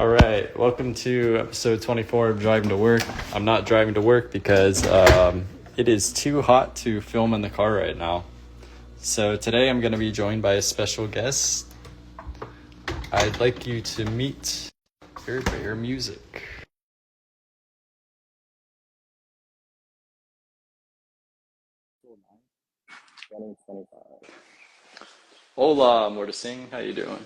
All right, welcome to episode 24 of Driving to Work. I'm not driving to work because it is too hot to film in the car right now. So today I'm going to be joined by a special guest. I'd like you to meet Air Bear Music. Hola, Mortising. How you doing?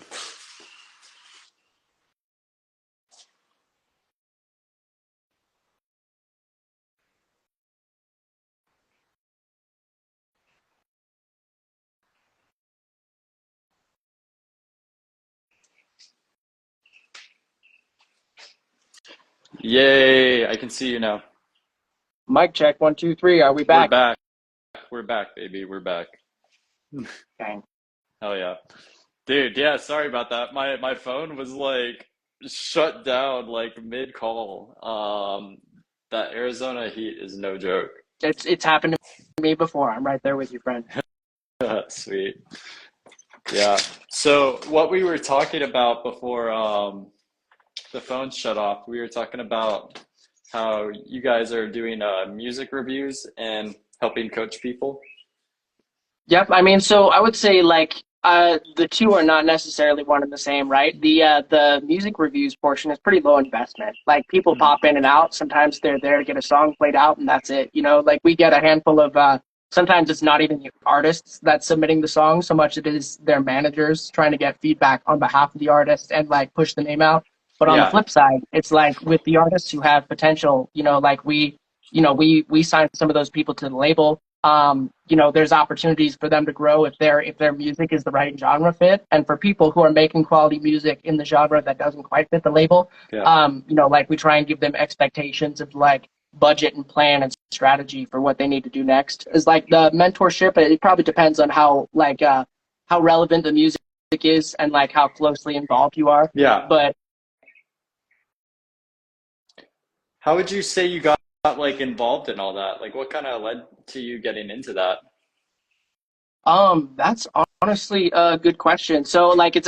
Yay, I can see you now. Mic check, 1, 2, 3. Are we We're back? back. We're back, baby. We're back. Okay. Hell yeah. Dude, yeah, sorry about that. My phone was like shut down like mid call. That Arizona heat is no joke. It's happened to me before. I'm right there with you, friend. Sweet. Yeah. So what we were talking about before the phone shut off, we were talking about how you guys are doing music reviews and helping coach people. Yep. I mean, so I would say the two are not necessarily one and the same, right? The music reviews portion is pretty low investment. Like people Mhm. pop in and out. Sometimes they're there to get a song played out, and that's it. You know, like we get a handful of. Sometimes it's not even the artists that's submitting the song so much it is their managers trying to get feedback on behalf of the artist and like push the name out. But on the Yeah. flip side, it's like with the artists who have potential, we sign some of those people to the label. There's opportunities for them to grow if their music is the right genre fit. And for people who are making quality music in the genre that doesn't quite fit the label, Yeah. like we try and give them expectations of like budget and plan and strategy for what they need to do next. Is like the mentorship, it probably depends on how relevant the music is and like how closely involved you are. Yeah. But How would you say you got like involved in all that? Like what kind of led to you getting into that? That's honestly a good question. So like it's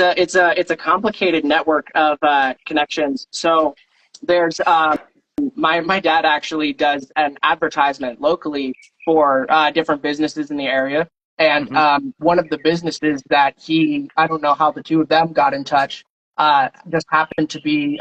a complicated network of connections. So there's my dad actually does an advertisement locally for different businesses in the area. And Hmm. one of the businesses that I don't know how the two of them got in touch, just happened to be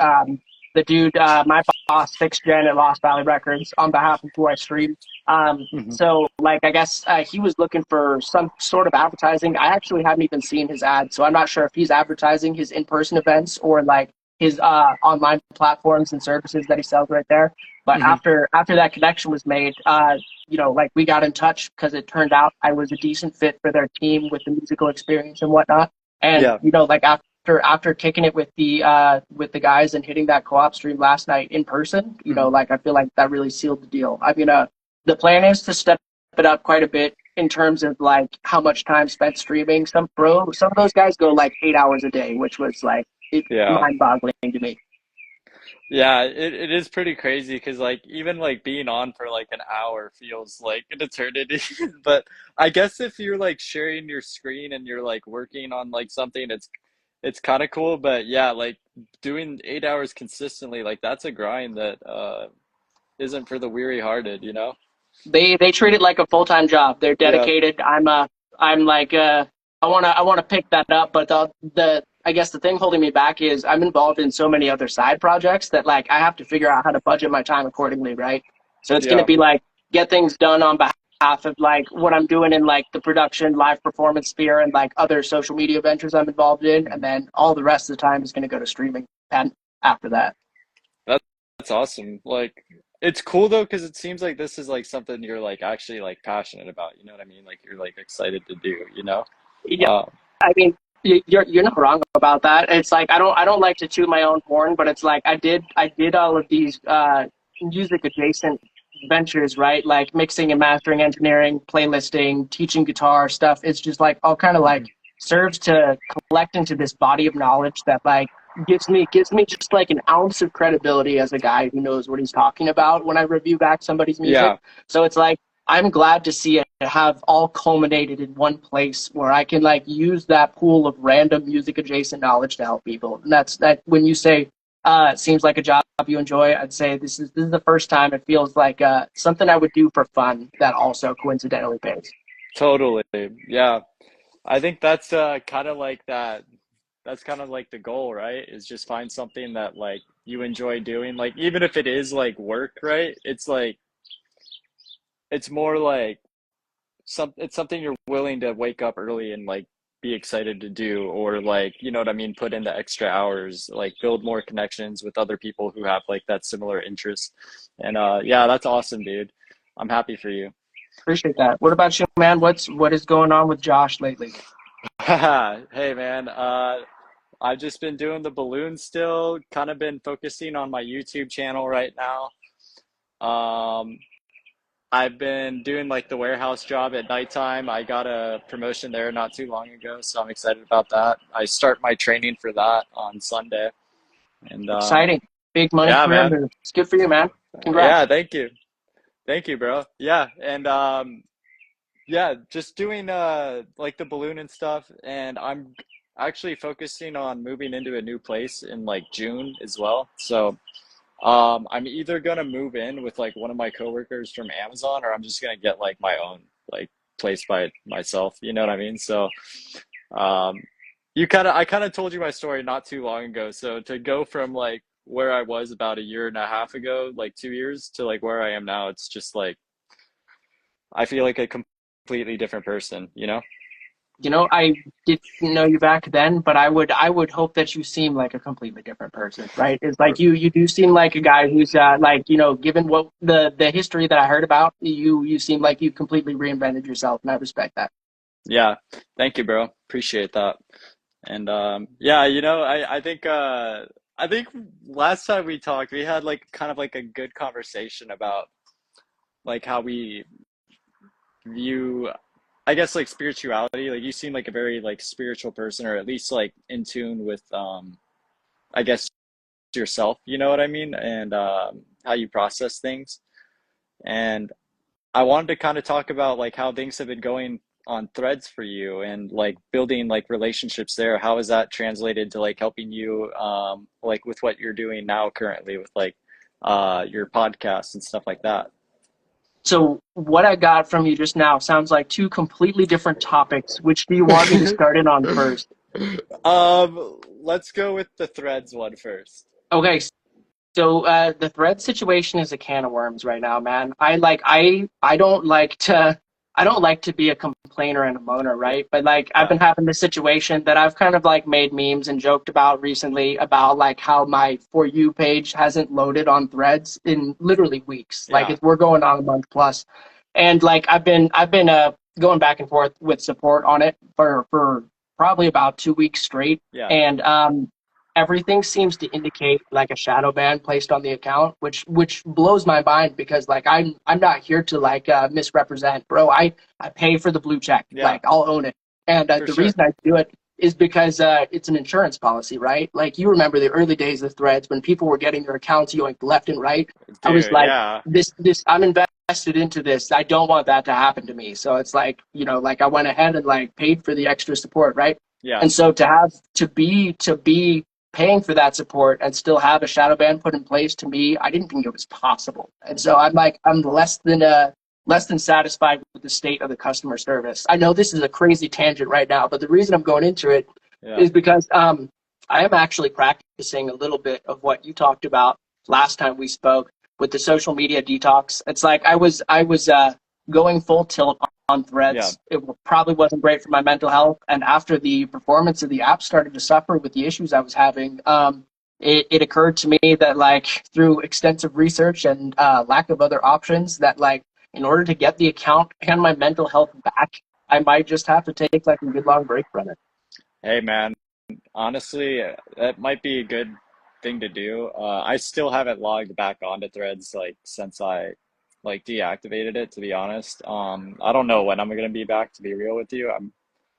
the dude, my boss, 6th Gen at Lost Valley Records, on behalf of who I stream. Hmm. So, like, I guess he was looking for some sort of advertising. I actually haven't even seen his ad, so I'm not sure if he's advertising his in-person events or like his online platforms and services that he sells right there. But Hmm. after that connection was made, like we got in touch because it turned out I was a decent fit for their team with the musical experience and whatnot. And Yeah. like after kicking it with the guys and hitting that co-op stream last night in person, Hmm. like I feel like that really sealed the deal. I mean, the plan is to step it up quite a bit in terms of like how much time spent streaming. Some of those guys go like 8 hours a day, which was like Yeah. mind-boggling to me. Yeah, it is pretty crazy because like even like being on for like an hour feels like an eternity. But I guess if you're like sharing your screen and you're like working on like something, it's kind of cool. But yeah, like doing 8 hours consistently, like that's a grind that isn't for the weary-hearted, you know? They treat it like a full-time job. They're Yeah. dedicated. I'm like I wanna pick that up, but the I guess the thing holding me back is I'm involved in so many other side projects that like I have to figure out how to budget my time accordingly, right? So it's gonna Yeah. be like get things done on behalf of like what I'm doing in like the production, live performance sphere and like other social media ventures I'm involved in, and Mhm. then all the rest of the time is gonna go to streaming and after that. That, that's awesome. Like it's cool though because it seems like this is like something you're like actually like passionate about, you know what I mean? Like you're like excited to do, you know? Yeah, Um, I mean, you're not wrong about that. It's like I don't like to toot my own horn, but it's like I did all of these music adjacent ventures, right? Like mixing and mastering, engineering, playlisting, teaching guitar stuff. It's just like all kind of like mhm. serves to collect into this body of knowledge that like gives me just like an ounce of credibility as a guy who knows what he's talking about when I review back somebody's music. Yeah. So it's like I'm glad to see it have all culminated in one place where I can like use that pool of random music adjacent knowledge to help people. And that's that when you say It seems like a job you enjoy. I'd say this is the first time it feels like something I would do for fun that also coincidentally pays. Totally. Yeah. I think that's kind of like that. That's kind of like the goal, right? Is just find something that like you enjoy doing. Like even if it is like work, right? It's like it's more like it's something you're willing to wake up early and like be excited to do, or like, you know what I mean, put in the extra hours, like build more connections with other people who have like that similar interest. And yeah, that's awesome, dude. I'm happy for you. Appreciate that. What about you, man? What is going on with Josh lately? Hey man, I've just been doing the balloon still, kind of been focusing on my YouTube channel right now. Um, I've been doing like the warehouse job at nighttime. I got a promotion there not too long ago, so I'm excited about that. I start my training for that on Sunday. And Exciting, big money yeah, career man. move. It's good for you, man. Congrats. Yeah, thank you. Thank you, bro. Yeah, and yeah, just doing like the balloon and stuff, and I'm actually focusing on moving into a new place in like June as well. So I'm either gonna move in with like one of my coworkers from Amazon, or I'm just gonna get like my own like place by myself. You know what I mean? So um, I kind of told you my story not too long ago. So to go from like where I was about a year and a half ago, like 2 years, to like where I am now, it's just like I feel like a completely different person. You know? I didn't know you back then, but I would hope that you seem like a completely different person, right? It's like you do seem like a guy who's like, given what the history that I heard about, you seem like you completely reinvented yourself, and I respect that. Yeah. Thank you, bro. Appreciate that. And yeah, you know, I think last time we talked, we had like kind of like a good conversation about like how we view, I guess, like spirituality. Like you seem like a very like spiritual person, or at least like in tune with I guess yourself, you know what I mean? And how you process things. And I wanted to kind of talk about like how things have been going on Threads for you, and like building like relationships there. How is that translated to like helping you like with what you're doing now currently with like your podcast and stuff like that? So what I got from you just now sounds like two completely different topics. Which do you want me to start in on first? Let's go with the Threads one first. Okay, so the thread situation is a can of worms right now, man. I don't like to be a complainer and a moaner, right? But like I've Yeah, been having this situation that I've kind of like made memes and joked about recently about like how my For You page hasn't loaded on threads in literally weeks. Like yeah, we're going on a month plus, and like I've been going back and forth with support on it for probably about 2 weeks straight, yeah. and everything seems to indicate like a shadow ban placed on the account, which blows my mind because like I'm not here to like misrepresent, bro. I pay for the blue check, Yeah, like I'll own it, and for the sure. reason I do it is because it's an insurance policy, right? Like you remember the early days of Threads when people were getting their accounts yoinked left and right. I was Dude, like, yeah, this I'm invested into this. I don't want that to happen to me. So it's like, like I went ahead and like paid for the extra support, right? yeah, And so to be paying for that support and still have a shadow ban put in place, to me, I didn't think it was possible. And so I'm less than satisfied with the state of the customer service. I know this is a crazy tangent right now, but the reason I'm going into it yeah, is because I am actually practicing a little bit of what you talked about last time we spoke with the social media detox. It's like I was going full tilt on yeah, Threads. It probably wasn't great for my mental health, and after the performance of the app started to suffer with the issues I was having, it occurred to me that like through extensive research and lack of other options, that like in order to get the account and my mental health back, I might just have to take like a good long break from it. hey man, honestly, that might be a good thing to do. I still haven't logged back onto Threads like since I like deactivated it, to be honest. I don't know when I'm gonna be back, to be real with you.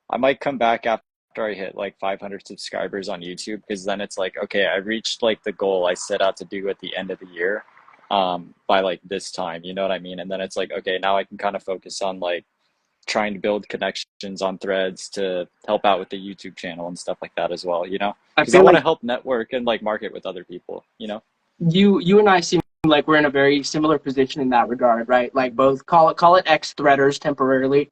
I might come back after I hit like 500 subscribers on YouTube, because then it's like, okay, I reached like the goal I set out to do at the end of the year, by like this time, you know what I mean? And then it's like, okay, now I can kind of focus on like trying to build connections on threads to help out with the YouTube channel and stuff like that as well, you know? I Because I feel want like to help network and like market with other people, you know? you and I seem like we're in a very similar position in that regard, right? Like both call it ex-threaders temporarily,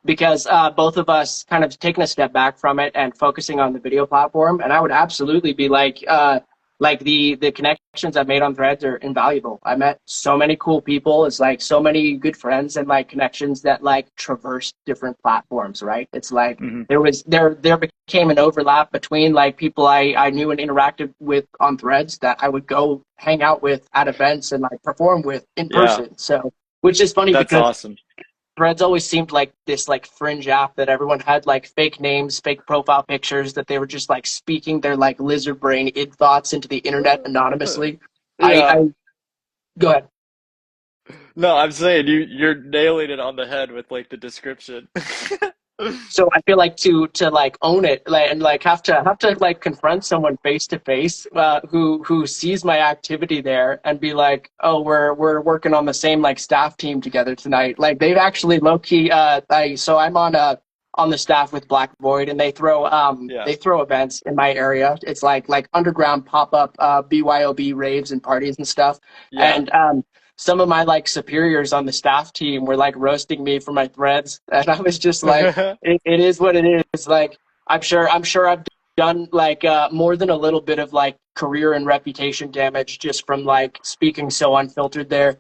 because both of us kind of taking a step back from it and focusing on the video platform. And I would absolutely be like the connections I've made on Threads are invaluable. I met so many cool people. It's like so many good friends and like connections that like traverse different platforms, right? It's like Hmm. there became an overlap between like people I knew and interacted with on Threads that I would go hang out with at events and like perform with in Yeah, person. So which is funny that's because awesome. Threads always seemed like this like fringe app that everyone had like fake names, fake profile pictures that they were just like speaking their like lizard brain id thoughts into the internet anonymously. Yeah. I go ahead. No, I'm saying you're nailing it on the head with like the description. So I feel like to like own it like, and like have to like confront someone face to face who sees my activity there and be like, oh, we're working on the same like staff team together tonight. Like they've actually low key so I'm on the staff with Black Void, and Yeah. they throw events in my area. It's like underground pop up BYOB raves and parties and stuff. Yeah. And some of my like superiors on the staff team were like roasting me for my threads, and I was just like, it is what it is. Like I'm sure I've done like more than a little bit of like career and reputation damage just from like speaking so unfiltered there.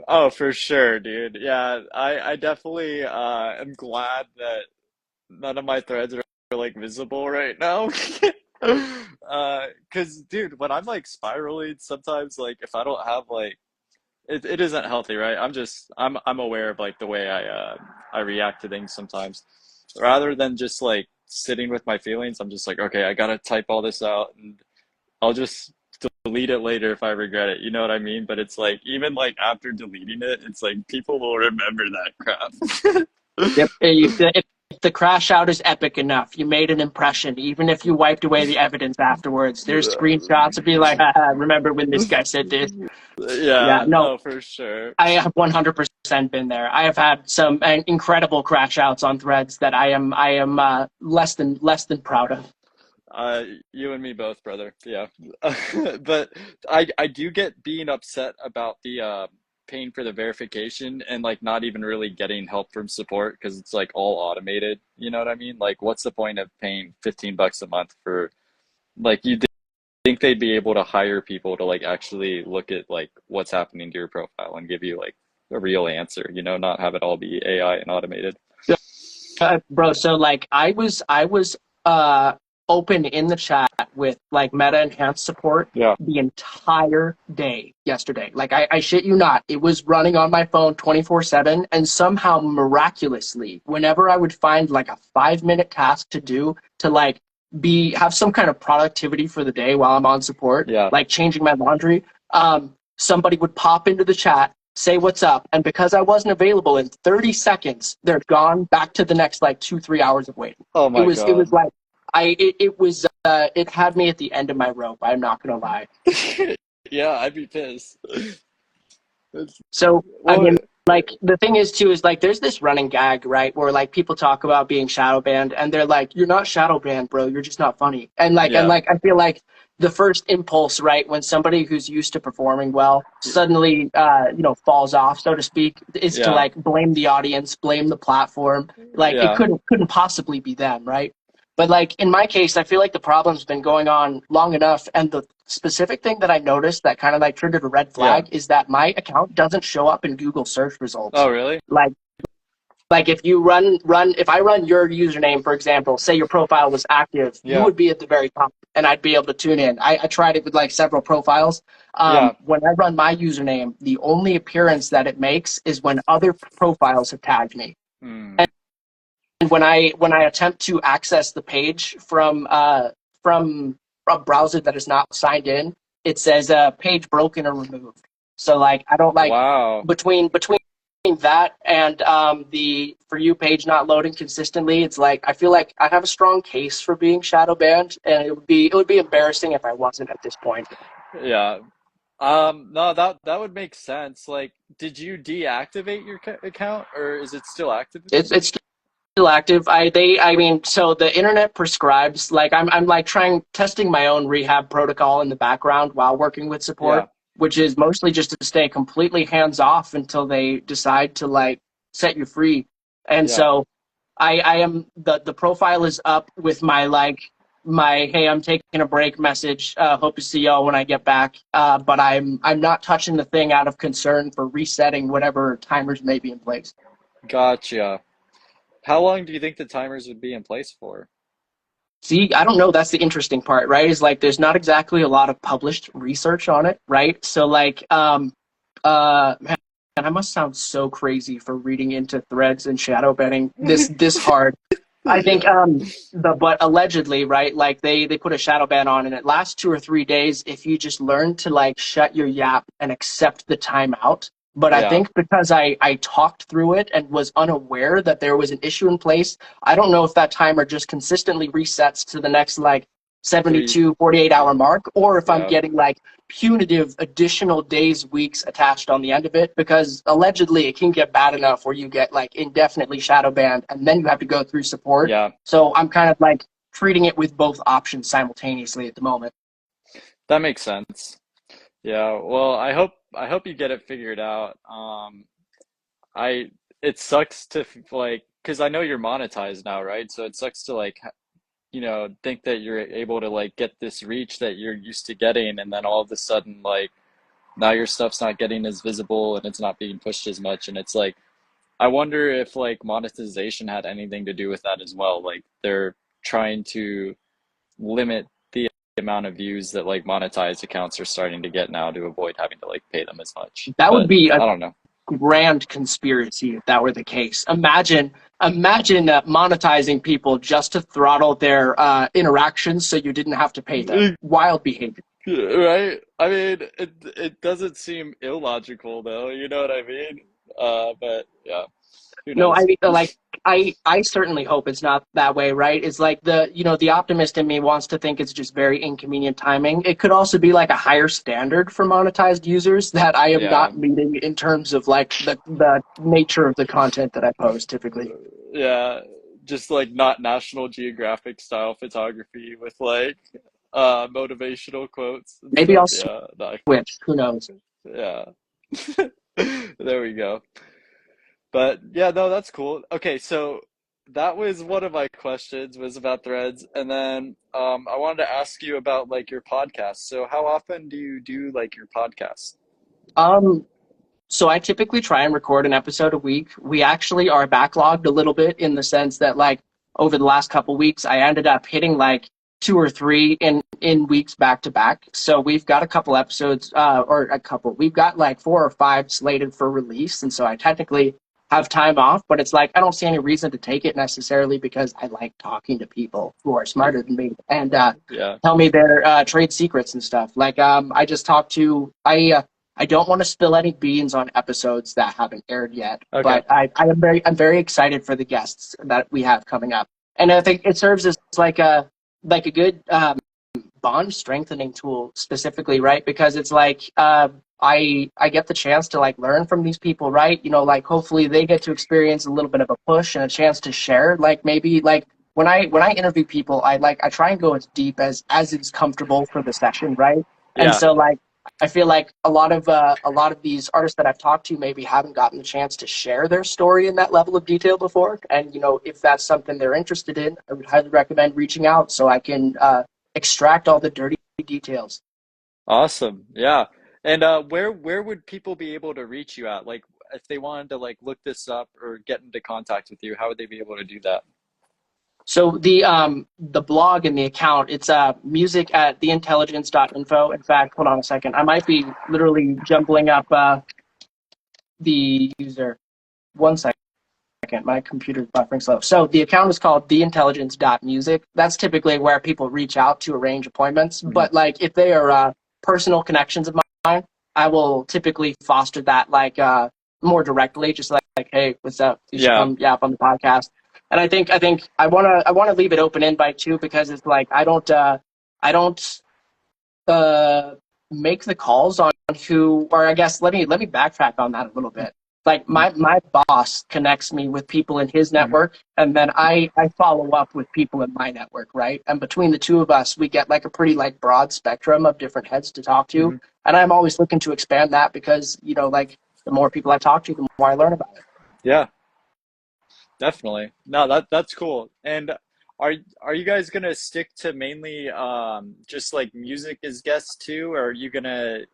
Oh, for sure, dude. Yeah, I definitely am glad that none of my threads are like visible right now. 'Cause dude, when I'm like spiraling, sometimes like if I don't have like it isn't healthy, right? I'm aware of like the way I react to things sometimes. Rather than just like sitting with my feelings, I'm just like, okay, I gotta type all this out and I'll just delete it later if I regret it. You know what I mean? But it's like even like after deleting it, it's like people will remember that crap. Yep. If the crash out is epic enough, you made an impression, even if you wiped away the evidence afterwards. There's screenshots to be like, haha, remember when this guy said this? Yeah, Yeah, no, no, for sure. I have 100% been there. I have had some incredible crash outs on threads that I am less than proud of. Uh, you and me both, brother. Yeah. But I do get being upset about the paying for the verification and like not even really getting help from support because it's like all automated. You know what I mean? Like, what's the point of paying $15 a month for like you think they'd be able to hire people to like actually look at like what's happening to your profile and give you like a real answer, you know, not have it all be AI and automated. Bro, so like I was open in the chat with like meta enhanced support Yeah. the entire day yesterday. Like I shit you not, it was running on my phone 24/7, and somehow miraculously, whenever I would find like a 5 minute task to do to like be have some kind of productivity for the day while I'm on support, Yeah. like changing my laundry, somebody would pop into the chat, say what's up, and because I wasn't available in 30 seconds, they're gone back to the next like 2-3 hours of waiting. Oh It my was it was God. like it was it had me at the end of my rope. I'm not gonna lie. Yeah, I'd be pissed. It's, So I well, mean, like the thing is too is like there's this running gag, right, where like people talk about being shadow banned, and they're like, "You're not shadow banned, bro. You're just not funny." And yeah, like I feel like the first impulse, right, when somebody who's used to performing well suddenly falls off, so to speak, is to yeah, like blame the audience, blame the platform. Like it yeah, couldn't possibly be them, right? But like in my case, I feel like the problem's been going on long enough, and the specific thing that I noticed that kind of like triggered a red yeah. flag is that my account doesn't show up in Google search results. Oh, really? Like if you if I run your username, for example, say your profile was active, you Yeah, would be at the very top and I'd be able to tune in. I tried it with like several profiles. yeah. When I run my username, the only appearance that it makes is when other profiles have tagged me. Hmm. And when I attempt to access the page from a browser that is not signed in, it says page broken or removed. So like I don't like Wow. between that and the for you page not loading consistently. It's like I feel like I have a strong case for being shadow banned, and it would be embarrassing if I wasn't at this point. Yeah. No, that would make sense. Like, did you deactivate your account or is it still active? It's still active. I mean, so the internet prescribes, like, I'm like trying testing my own rehab protocol in the background while working with support, Yeah, which is mostly just to stay completely hands off until they decide to like set you free. And yeah. so I am the profile is up with my like my hey, I'm taking a break message. Hope to see y'all when I get back. But I'm not touching the thing out of concern for resetting whatever timers may be in place. Gotcha. How long do you think the timers would be in place for? See, I don't know. That's the interesting part, right? Is like there's not exactly a lot of published research on it, right? So like, man, I must sound so crazy for reading into threads and shadow banning this hard. I think Yeah. but allegedly, right? Like they put a shadow ban on, and it lasts 2 or 3 days if you just learn to like shut your yap and accept the timeout. But I Yeah. think because I talked through it and was unaware that there was an issue in place, I don't know if that timer just consistently resets to the next like Three. 72, 48 hour mark, or if I'm Yeah. getting like punitive additional days, weeks attached on the end of it, because allegedly it can get bad enough where you get like indefinitely shadow banned and then you have to go through support. Yeah. So I'm kind of like treating it with both options simultaneously at the moment. That makes sense. Yeah. Well, I hope you get it figured out. I it sucks to like because I know you're monetized now, right? So it sucks to like think that you're able to like get this reach that you're used to getting, and then all of a sudden like now your stuff's not getting as visible and it's not being pushed as much, and it's like I wonder if like monetization had anything to do with that as well. Like they're trying to limit the amount of views that like monetized accounts are starting to get now to avoid having to like pay them as much. That would But be a I don't know. grand conspiracy if that were the case. Imagine monetizing people just to throttle their interactions so you didn't have to pay them. Wild behavior. Right? I mean, it doesn't seem illogical though, you know what I mean? But yeah, who No, I knows? mean, like I certainly hope it's not that way, right? It's like the optimist in me wants to think it's just very inconvenient timing. It could also be like a higher standard for monetized users that I am Yeah. not meeting in terms of like the nature of the content that I post typically. Yeah, just like not National Geographic style photography with like motivational quotes and Maybe stuff. I'll Yeah, no, switch. Who knows? yeah. There we go. But yeah, no, that's cool. Okay, so that was one of my questions was about threads, and then I wanted to ask you about like your podcast. So how often do you do like your podcast? Um, So I typically try and record an episode a week. We actually are backlogged a little bit in the sense that like over the last couple weeks, I ended up hitting like two or three in weeks back to back. So we've got a couple episodes, or a couple. We've got like 4 or 5 slated for release, and so I technically have time off. But it's like I don't see any reason to take it necessarily because I like talking to people who are smarter than me and Yeah. tell me their trade secrets and stuff. Like I just talked to I don't want to spill any beans on episodes that haven't aired yet, Okay. but I'm very excited for the guests that we have coming up, and I think it serves as like a good bond strengthening tool specifically, right? Because it's like I get the chance to like learn from these people, right? Like hopefully they get to experience a little bit of a push and a chance to share. Like maybe like when I interview people, I try and go as deep as is comfortable for the session, right? And Yeah. so like I feel like a lot of these artists that I've talked to maybe haven't gotten the chance to share their story in that level of detail before. And if that's something they're interested in, I would highly recommend reaching out so I can extract all the dirty details. Awesome. Yeah. And where would people be able to reach you at? Like if they wanted to like look this up or get into contact with you, how would they be able to do that? So the blog and the account, it's music at theintelligence.info. In fact, hold on a second. I might be literally jumbling up the user. One second. My computer's buffering slow. So the account is called theintelligence.music. That's typically where people reach out to arrange appointments. Hmm. But like if they are personal connections of mine, I will typically foster that like more directly, just like, hey, what's up? You should Yeah. come yap on the podcast. And I think I wanna leave it open invite too because it's like I don't uh make the calls on who, or I guess let me backtrack on that a little bit. Like my boss connects me with people in his Mhm. network, and then I follow up with people in my network, right? And between the two of us, we get like a pretty like broad spectrum of different heads to talk to. Mhm. And I'm always looking to expand that because, like the more people I talk to, the more I learn about it. Yeah, definitely. No, that's cool. And are you guys gonna stick to mainly just like music as guests too, or are you gonna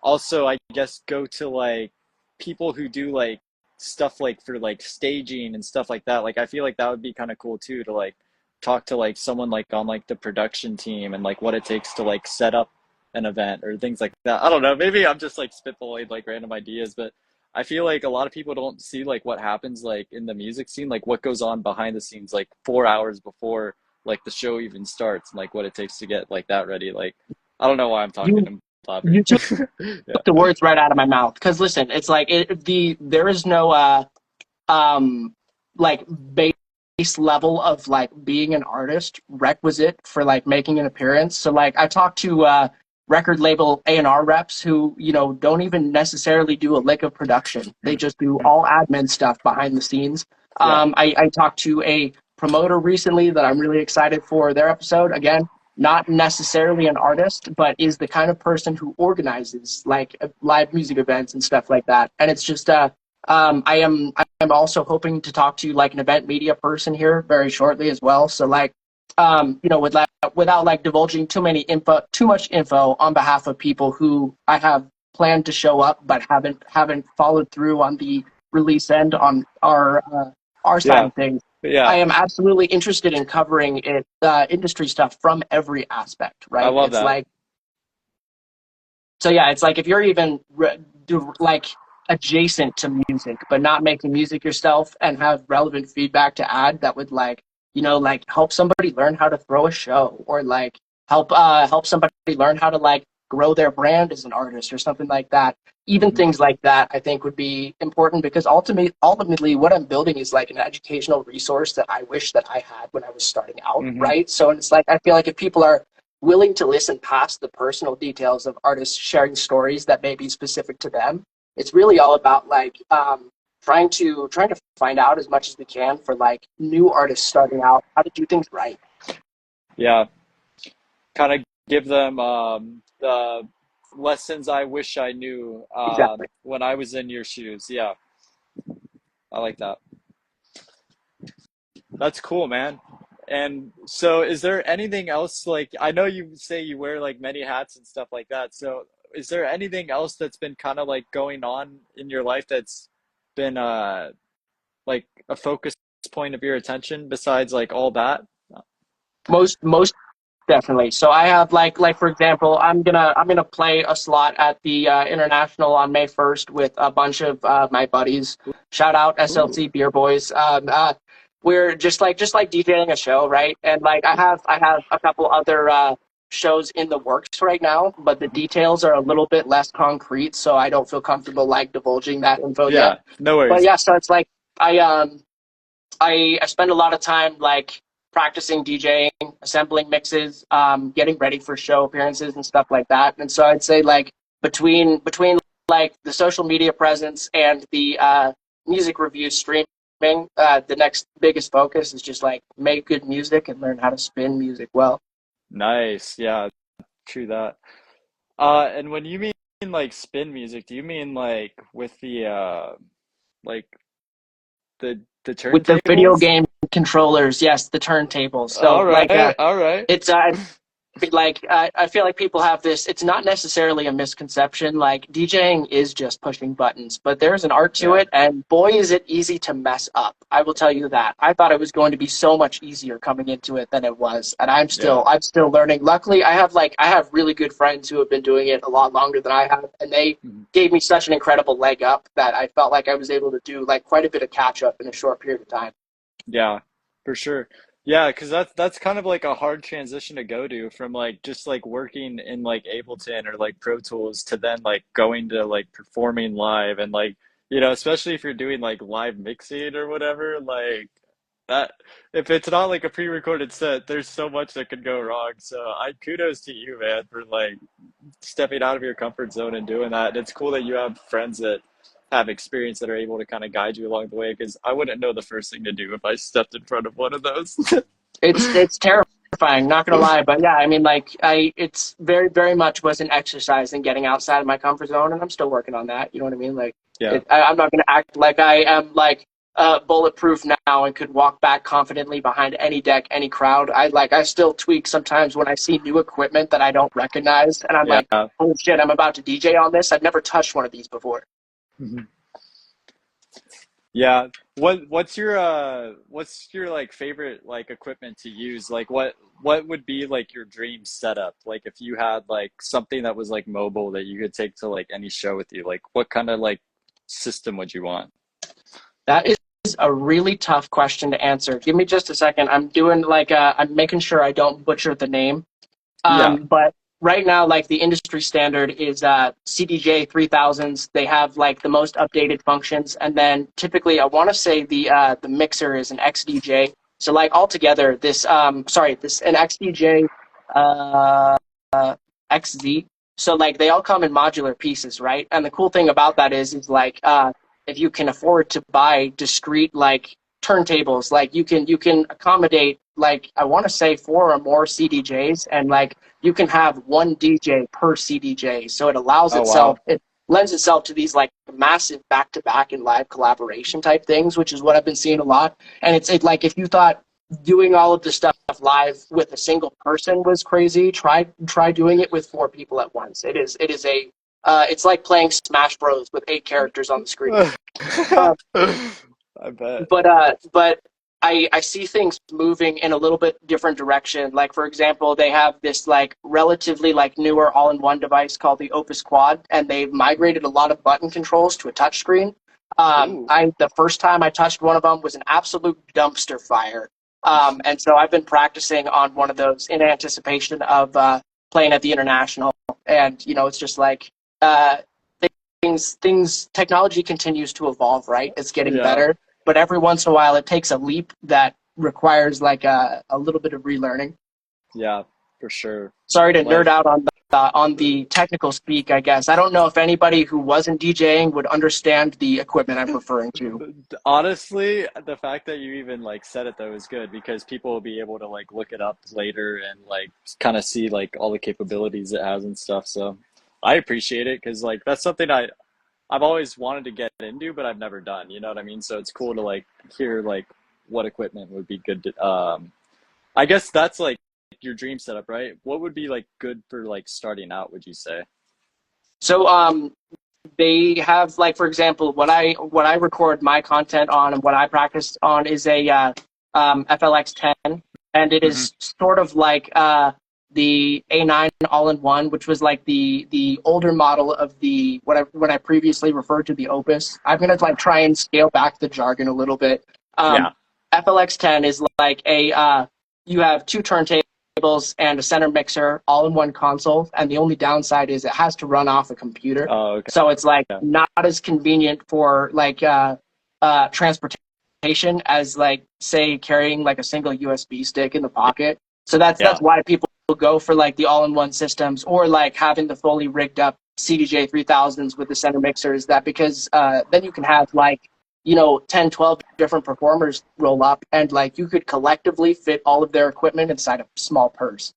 also, I guess, go to like people who do like stuff like for like staging and stuff like that. Like I feel like that would be kind of cool too to like talk to like someone like on like the production team and like what it takes to like set up an event or things like that. I don't know. Maybe I'm just like spitballing like random ideas, but I feel like a lot of people don't see like what happens like in the music scene, like what goes on behind the scenes, like 4 hours before like the show even starts and like what it takes to get like that ready. Like I don't know why I'm talking You and blabbering. you took Yeah. the words right out of my mouth. Because listen, it's like there is no um like base level of like being an artist requisite for like making an appearance. So like I talked to record label A&R reps who, don't even necessarily do a lick of production. They just do all admin stuff behind the scenes. Yeah. I talked to a promoter recently that I'm really excited for their episode. Again, not necessarily an artist, but is the kind of person who organizes like live music events and stuff like that. And it's just I'm also hoping to talk to like an event media person here very shortly as well. So like without like divulging too much info on behalf of people who I have planned to show up but haven't followed through on the release end on our side Yeah. of things. I Yeah. am absolutely interested in covering it, industry stuff from every aspect, I right? love It's that. like so yeah, it's like if you're even like adjacent to music, but not making music yourself and have relevant feedback to add that would like, like help somebody learn how to throw a show or like help somebody learn how to like grow their brand as an artist or something like that. Even Hmm. things like that I think would be important because ultimately what I'm building is like an educational resource that I wish that I had when I was starting out, Hmm. right? So it's like I feel like if people are willing to listen past the personal details of artists sharing stories that may be specific to them. It's really all about like trying to find out as much as we can for like new artists starting out how to do things right. Yeah. Kind of give them the lessons I wish I knew Exactly. when I was in your shoes. Yeah. I like that. That's cool, man. And so, is there anything else like I know you say you wear like many hats and stuff like that. So, is there anything else that's been kind of like going on in your life that's been like a focus point of your attention besides like all that? Most definitely. So I have like for example, I'm gonna play a slot at the International on May 1st with a bunch of my buddies. Shout out Ooh. SLC Beer Boys. We're just like DJing a show, right? And like I have a couple other shows in the works right now, but the details are a little bit less concrete, so I don't feel comfortable like divulging that info yet. Yeah, no But worries. yeah, so it's like I um I spend a lot of time like practicing DJing, assembling mixes, getting ready for show appearances and stuff like that. And so I'd say like between like the social media presence and the music review streaming, the next biggest focus is just like make good music and learn how to spin music well. Nice. Yeah, true that. And when you mean like spin music, do you mean like with the like the With the video turntables? game controllers, yes, the turntables. So All like right, all right. it's like I feel like people have this. It's not necessarily a misconception. Like DJing is just pushing buttons, but there's an art to Yeah, it, and boy, is it easy to mess up. I will tell you that. I thought it was going to be so much easier coming into it than it was, and I'm yeah. still I'm still learning. Luckily, I have really good friends who have been doing it a lot longer than I have, and they Mhm. gave me such an incredible leg up that I felt like I was able to do like quite a bit of catch up in a short period of time. Yeah, for sure. Yeah, because that's kind of like a hard transition to go to from like just like working in like Ableton or like Pro Tools to then like going to like performing live and like especially if you're doing like live mixing or whatever, like that if it's not like a pre-recorded set, there's so much that could go wrong. So I kudos to you, man, for like stepping out of your comfort zone and doing that. And it's cool that you have friends that have experience that are able to kind of guide you along the way because I wouldn't know the first thing to do if I stepped in front of one of those. It's terrifying, not gonna lie, but yeah, I mean, like it's very much was an exercise in getting outside of my comfort zone, and I'm still working on that. You know what I mean? Like, Yeah. I'm not gonna act like I am like bulletproof now and could walk back confidently behind any deck, any crowd. I still tweak sometimes when I see new equipment that I don't recognize, and I'm like, Yeah. oh shit, I'm about to DJ on this. I've never touched one of these before. Mhm. Yeah. What's your like favorite like equipment to use? Like what would be like your dream setup? Like if you had like something that was like mobile that you could take to like any show with you, like what kind of like system would you want? That is a really tough question to answer. Give me just a second. I'm doing like I'm making sure I don't butcher the name. Yeah. But right now, like the industry standard is CDJ 3000s. They have like the most updated functions, and then typically, I want to say the mixer is an XDJ. So like altogether, this an XDJ uh, XZ. So like they all come in modular pieces, right? And the cool thing about that is like if you can afford to buy discrete like turntables, like you can accommodate like I want to say four or more CDJs, and like you can have one DJ per CDJ. So Oh wow. it lends itself to these like massive back to back and live collaboration type things, which is what I've been seeing a lot. And it's like if you thought doing all of the stuff live with a single person was crazy, try doing it with four people at once. It is a it's like playing Smash Bros with eight characters on the screen. Um, I bet. but I see things moving in a little bit different direction. Like for example, they have this like relatively like newer all-in-one device called the Opus Quad, and they've migrated a lot of button controls to a touchscreen. Ooh. I the first time I touched one of them was an absolute dumpster fire. And so I've been practicing on one of those in anticipation of playing at the international. And it's just like uh, things technology continues to evolve, right? It's getting Yeah. better, but every once in a while it takes a leap that requires like a little bit of relearning. Yeah, for sure. Sorry to nerd Like out on the technical speak, I guess. I don't know if anybody who wasn't DJing would understand the equipment I'm referring to. honestly, the fact that you even like said it though is good because people will be able to like look it up later and like kind of see like all the capabilities it has and stuff. So I appreciate it because like that's something I've always wanted to get into, but I've never done. You know what I mean? So it's cool to like hear like what equipment would be good to, I guess that's like your dream setup, right? What would be like good for like starting out, would you say? So they have like for example what I record my content on and what I practice on is a FLX 10, and it Hmm. is sort of like the A9 all-in-one, which was like the older model of the what I previously referred to the Opus. I'm gonna like try and scale back the jargon a little bit. Yeah. FLX 10 is like a you have two turntables and a center mixer all in one console, and the only downside is it has to run off a computer. Oh, okay. So it's like Yeah. not as convenient for like transportation as like say carrying like a single USB stick in the pocket. So that's Yeah. why people go for like the all-in-one systems or like having the fully rigged up CDJ 3000s with the center mixers. That because then you can have like 10, 12 different performers roll up, and like you could collectively fit all of their equipment inside a small purse.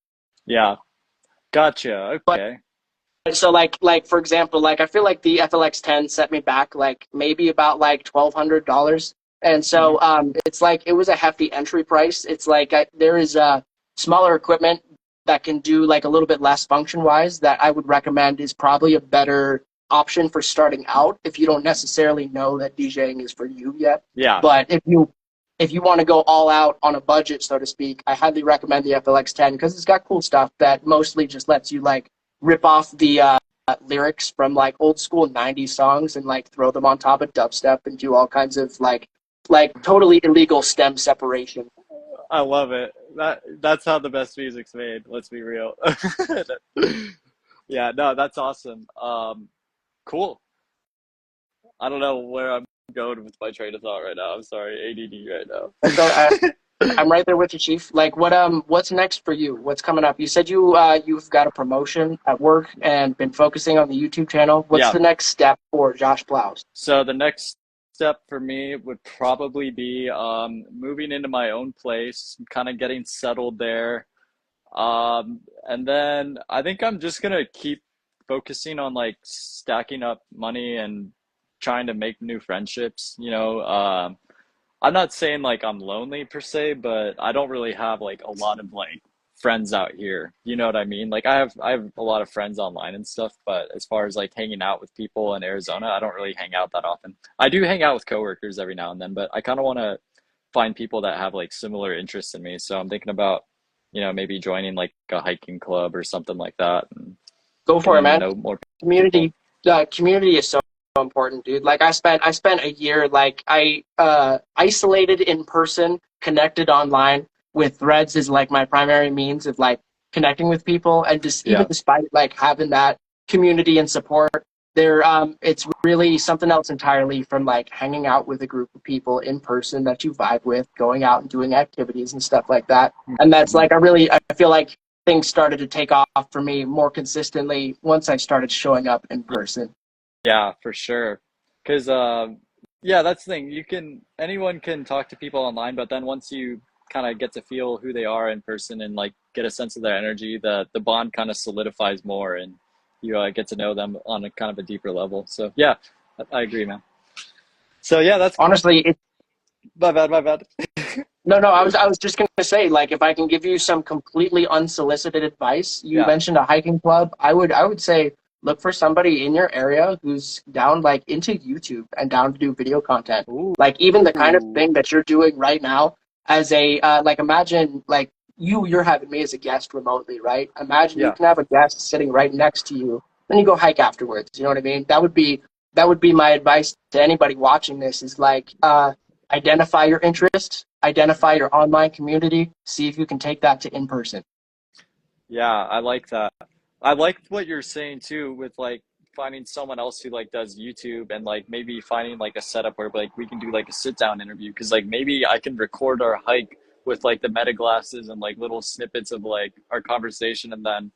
Yeah. Gotcha. But Okay. so like for example, like I feel like the FLX 10 set me back like maybe about like $1,200. And Hmm. so it's like it was a hefty entry price. It's like there is smaller equipment that can do like a little bit less function wise that I would recommend is probably a better option for starting out if you don't necessarily know that DJing is for you yet. Yeah. But if you want to go all out on a budget, so to speak, I highly recommend the FLX 10 because it's got cool stuff that mostly just lets you like rip off the lyrics from like old school 90s songs and like throw them on top of dubstep and do all kinds of like totally illegal stem separation. I love it. That's how the best music's made. Let's be real. Yeah, no, that's awesome. Cool. I don't know where I'm going with my train of thought right now. I'm sorry, ADD right So now. I'm right there with you, Chief. Like, what's next for you? What's coming up? You said you've got a promotion at work and been focusing on the YouTube channel. What's Yeah. the next step for Josh Plows? So the next step for me would probably be moving into my own place, kind of getting settled there. And then I think I'm just gonna keep focusing on like stacking up money and trying to make new friendships. I'm not saying like I'm lonely per se, but I don't really have like a lot of like friends out here. You know what I mean? Like I have a lot of friends online and stuff, but as far as like hanging out with people in Arizona, I don't really hang out that often. I do hang out with coworkers every now and then, but I kind of want to find people that have like similar interests in me. So I'm thinking about, maybe joining like a hiking club or something like that and Go for it, getting to man. know more people. Community is so important, dude. Like I spent a year like I isolated in person, connected online with threads is like my primary means of like connecting with people, and just even Yeah. despite like having that community and support, it's really something else entirely from like hanging out with a group of people in person that you vibe with, going out and doing activities and stuff like that. And that's Mhm. like I feel like things started to take off for me more consistently once I started showing up in person. Yeah, for sure. Because yeah, that's the thing. Anyone can talk to people online, but then once you kind of get to feel who they are in person and like get a sense of their energy, the bond kind of solidifies more, and you get to know them on a kind of a deeper level. So yeah, I agree, man. So yeah, that's Honestly, it my bad, my bad. no, no, I was just gonna say, like, if I can give you some completely unsolicited advice, you Yeah. mentioned a hiking club. I would say look for somebody in your area who's down like into YouTube and down to do video content. Ooh. Like even the kind of thing that you're doing right now as a like imagine like you're having me as a guest remotely, right? Imagine you Yeah. can have a guest sitting right next to you, then you go hike afterwards. You know what I mean? That would be my advice to anybody watching this is like identify your interests, identify your online community, see if you can take that to in person. Yeah, I like that. I like what you're saying too with like finding someone else who like does YouTube and like maybe finding like a setup where like we can do like a sit down interview because like maybe I can record our hike with like the meta glasses and like little snippets of like our conversation and then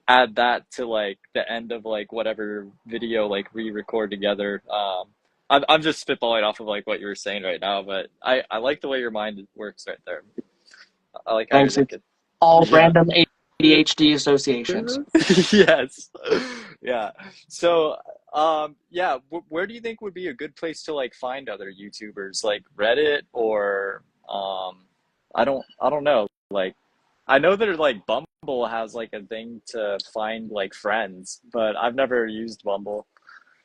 add that to like the end of like whatever video like we record together. I'm just spitballing off of like what you were saying right now, but I like the way your mind works right there. I like how you're Thanks. It's thinking. all Yeah. random ADHD associations. Yes. Yeah. So, yeah, where do you think would be a good place to like find other YouTubers, like Reddit or I don't know. Like I know that like Bumble has like a thing to find like friends, but I've never used Bumble.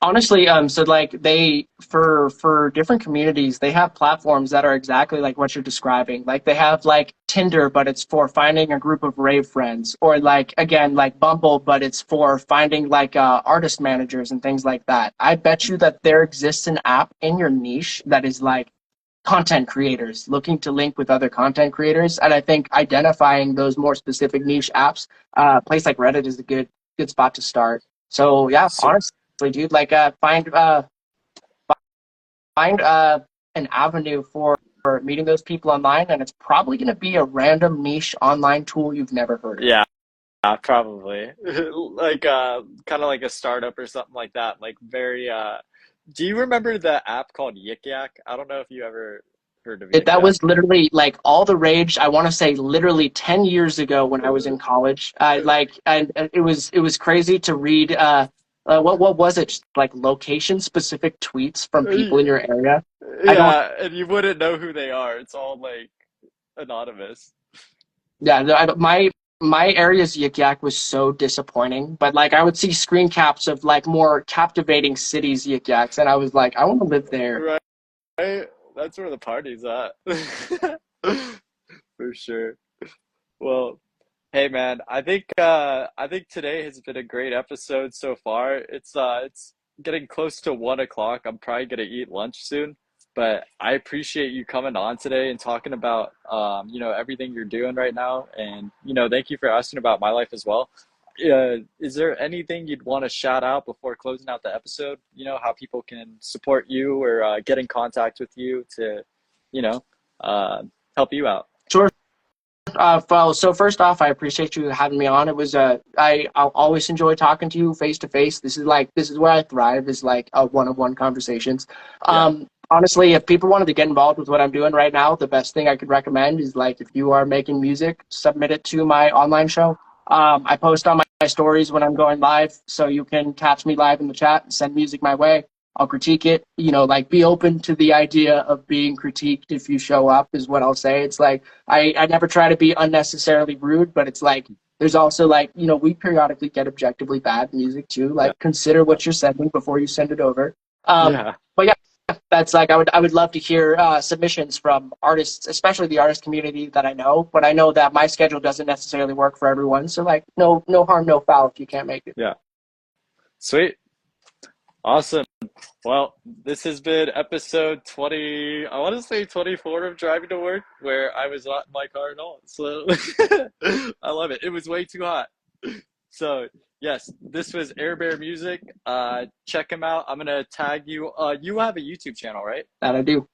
Honestly, so like they for different communities, they have platforms that are exactly like what you're describing. Like they have like Tinder, but it's for finding a group of rave friends, or like again like Bumble, but it's for finding like artist managers and things like that. I bet you that there exists an app in your niche that is like content creators looking to link with other content creators, and I think identifying those more specific niche apps, a place like Reddit is a good spot to start. So yeah, So honestly, dude, like find an avenue for meeting those people online, and it's probably going to be a random niche online tool you've never heard of. yeah, probably. Like kind of like a startup or something like that. Like very do you remember the app called Yik Yak? I don't know if you ever heard of Yik That Yak. was literally like all the rage. I want to say literally 10 years ago when I was in college. I like, and it was crazy to read. What was it? Just like location specific tweets from people in your area. I don't. Yeah, and you wouldn't know who they are. It's all like anonymous. Yeah, my area's Yik Yak was so disappointing. But like I would see screen caps of like more captivating cities Yik Yaks, and I was like, I want to live there. Right? That's where the party's at. For sure. Well, hey man, I think today has been a great episode so far. It's getting close to 1 o'clock. I'm probably gonna eat lunch soon, but I appreciate you coming on today and talking about everything you're doing right now, and thank you for asking about my life as well. is there anything you'd want to shout out before closing out the episode? You know, how people can support you or get in contact with you to, you know, uh, help you out. Sure. Well, so first off, I appreciate you having me on. It was I'll always enjoy talking to you face to face. This is where I thrive, is like one-on-one conversations. Yeah. Honestly, if people wanted to get involved with what I'm doing right now, the best thing I could recommend is, like, if you are making music, submit it to my online show. I post on my stories when I'm going live, so you can catch me live in the chat and send music my way. I'll critique it. You know, like, be open to the idea of being critiqued if you show up, is what I'll say. It's like, I never try to be unnecessarily rude, but it's like, there's also, like, you know, we periodically get objectively bad music too. Yeah. Like, consider what you're sending before you send it over. Yeah. But yeah, that's like, I would love to hear submissions from artists, especially the artist community that I know. But I know that my schedule doesn't necessarily work for everyone. So, like, no harm, no foul if you can't make it. Yeah. Sweet. Awesome. Well, this has been episode 20, I want to say 24 of Driving to Work, where I was not in my car at all. So I love it. It was way too hot. So, yes, this was Air Bear Music. Check him out. I'm going to tag you. You have a YouTube channel, right? That I do.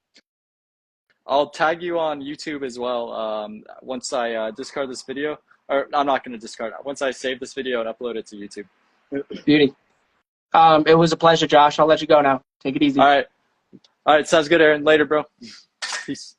I'll tag you on YouTube as well once I discard this video. Or I'm not going to discard it. Once I save this video and upload it to YouTube. Beauty. It was a pleasure, Josh. I'll let you go now. Take it easy. All right. All right. Sounds good, Aaron. Later, bro. Peace.